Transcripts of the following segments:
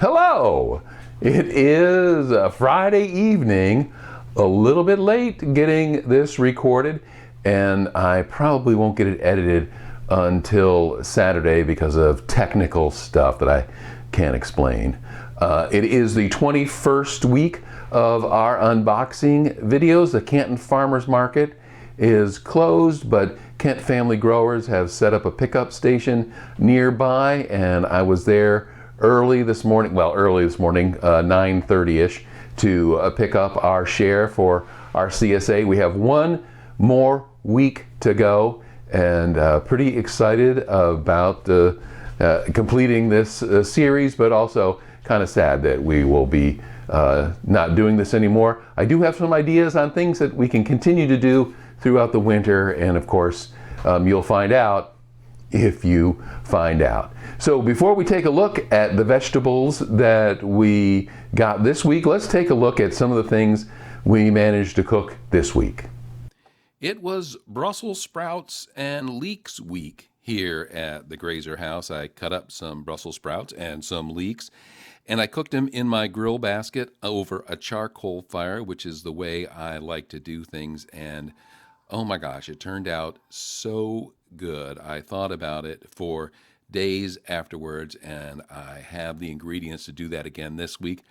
Hello! It is a Friday evening, a little bit late getting this recorded, and I probably won't get it edited until Saturday because of technical stuff that I can't explain. It is the 21st week of our unboxing videos. The Canton Farmers Market is closed, but Kent Family Growers have set up a pickup station nearby, and I was there early this morning, 9:30ish, to pick up our share for our CSA. We have one more week to go, and pretty excited about completing this series, but also kind of sad that we will be not doing this anymore. I do have some ideas on things that we can continue to do throughout the winter, and of course you'll find out if you find out. So before we take a look at the vegetables that we got this week, let's take a look at some of the things we managed to cook this week. It was Brussels sprouts and leeks week here at the Graser house. I cut up some Brussels sprouts and some leeks, and I cooked them in my grill basket over a charcoal fire, which is the way I like to do things. And oh my gosh, it turned out so good. I thought about it for days afterwards, and I have the ingredients to do that again this week,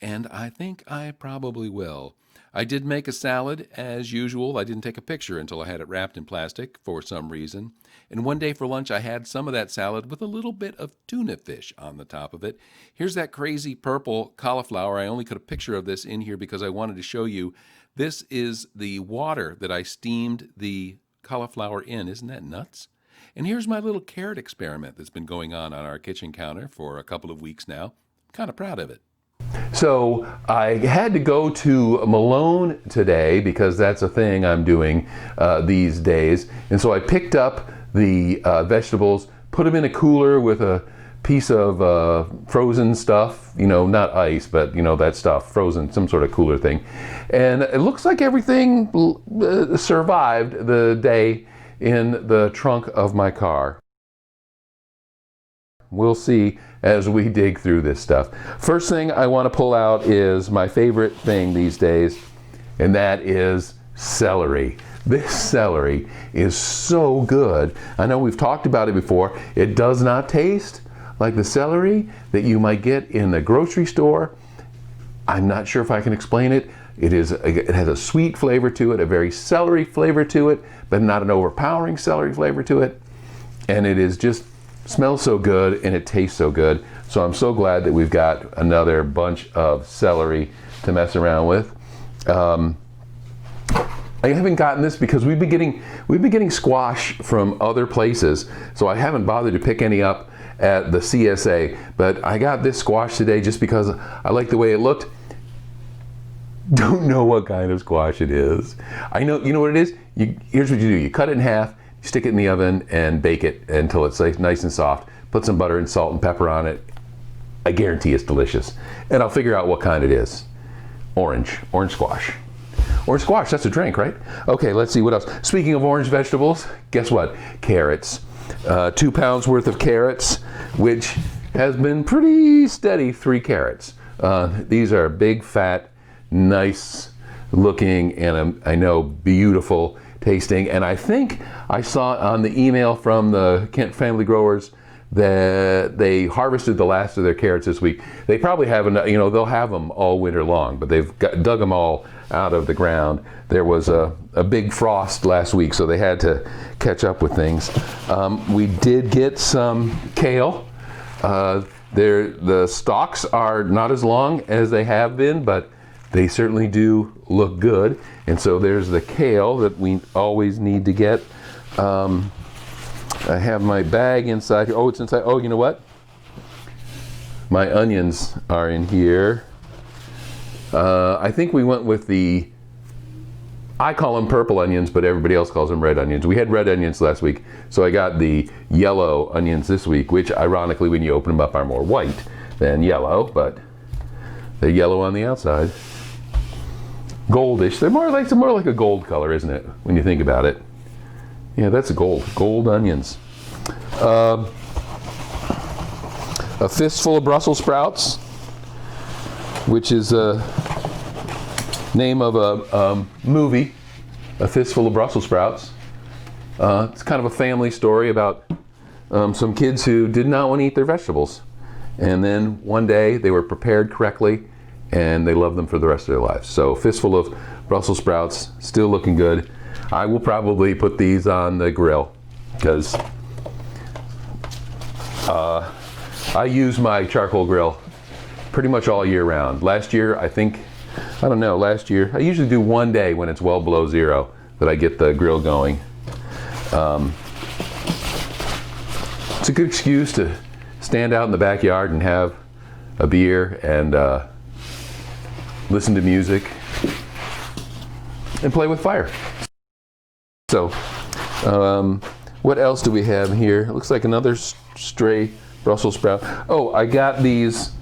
and I think I probably will. I did make a salad as usual. I didn't take a picture until I had it wrapped in plastic for some reason. And one day for lunch, I had some of that salad with a little bit of tuna fish on the top of it. Here's that crazy purple cauliflower. I only put a picture of this in here because I wanted to show you. This is the water that I steamed the cauliflower in. Isn't that nuts? And here's my little carrot experiment that's been going on our kitchen counter for a couple of weeks now. I'm kind of proud of it. So I had to go to Malone today because that's a thing I'm doing these days. And so I picked up the vegetables, put them in a cooler with a piece of frozen stuff, not ice, but that stuff, frozen, some sort of cooler thing. And it looks like everything survived the day in the trunk of my car. We'll see as we dig through this stuff. First thing I want to pull out is my favorite thing these days, and that is celery. This celery is so good. I know we've talked about it before. It does not taste like the celery that you might get in the grocery store. I'm not sure if I can explain it. It has a sweet flavor to it, a very celery flavor to it, but not an overpowering celery flavor to it. And it is just smells so good and it tastes so good. So I'm so glad that we've got another bunch of celery to mess around with. I haven't gotten this because we've been getting squash from other places, so I haven't bothered to pick any up at the CSA. But I got this squash today just because I like the way it looked. Don't know what kind of squash it is. I know, you know what it is? Here's what you do. You cut it in half, you stick it in the oven and bake it until it's nice and soft. Put some butter and salt and pepper on it. I guarantee it's delicious. And I'll figure out what kind it is. Orange squash. Orange squash, that's a drink, right? Okay, let's see what else. Speaking of orange vegetables, guess what? Carrots. 2 pounds worth of carrots, which has been pretty steady, 3 carrots. These are big, fat, nice looking, and I know beautiful tasting. And I think I saw on the email from the Kent Family Growers that they harvested the last of their carrots this week. They probably haven't, they'll have them all winter long, but they've dug them all out of the ground. There was a big frost last week, so they had to catch up with things. We did get some kale. The stalks are not as long as they have been, but they certainly do look good. And so there's the kale that we always need to get. I have my bag inside here. Oh, it's inside. Oh, you know what? My onions are in here. I think we went with I call them purple onions, but everybody else calls them red onions. We had red onions last week, so I got the yellow onions this week, which ironically, when you open them up, are more white than yellow, but they're yellow on the outside. Goldish. They're more like a gold color, isn't it, when you think about it? Yeah, that's gold onions. A fistful of Brussels sprouts. which is a name of a movie, A Fistful of Brussels Sprouts. It's kind of a family story about some kids who did not want to eat their vegetables. And then one day they were prepared correctly and they loved them for the rest of their lives. So Fistful of Brussels Sprouts, still looking good. I will probably put these on the grill because I use my charcoal grill pretty much all year round. Last year, last year, I usually do one day when it's well below zero that I get the grill going. It's a good excuse to stand out in the backyard and have a beer and listen to music and play with fire. So, what else do we have here? It looks like another stray Brussels sprout. Oh, I got these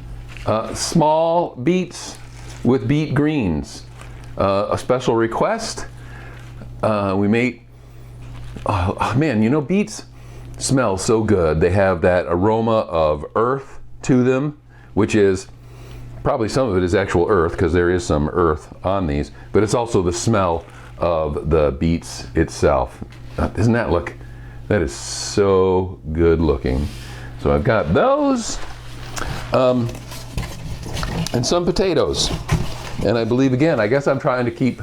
small beets with beet greens. A special request. We made, oh man, you know, beets smell so good. They have that aroma of earth to them, which is probably some of it is actual earth because there is some earth on these, but it's also the smell of the beets itself. Doesn't that look, that is so good looking. So I've got those and some potatoes. And I believe, again, I guess I'm trying to keep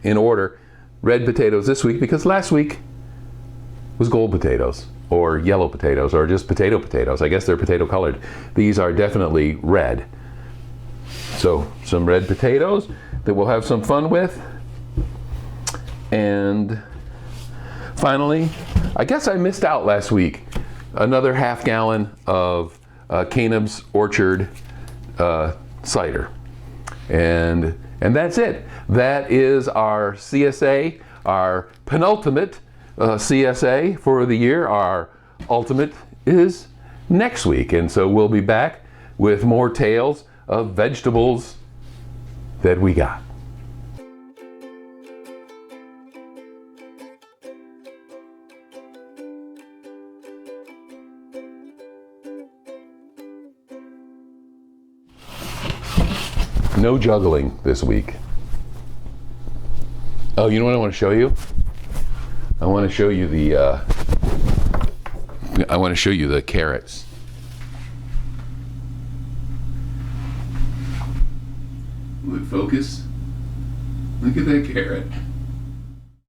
in order red potatoes this week because last week was gold potatoes or yellow potatoes or just potatoes. I guess they're potato colored. These are definitely red. So some red potatoes that we'll have some fun with. And finally, I guess I missed out last week. Another half gallon of Canob's Orchard cider. And that's it. That is our CSA, our penultimate CSA for the year. Our ultimate is next week. And so we'll be back with more tales of vegetables that we got. No juggling this week. Oh, you know what I want to show you? I want to show you the carrots. Will it focus? Look at that carrot.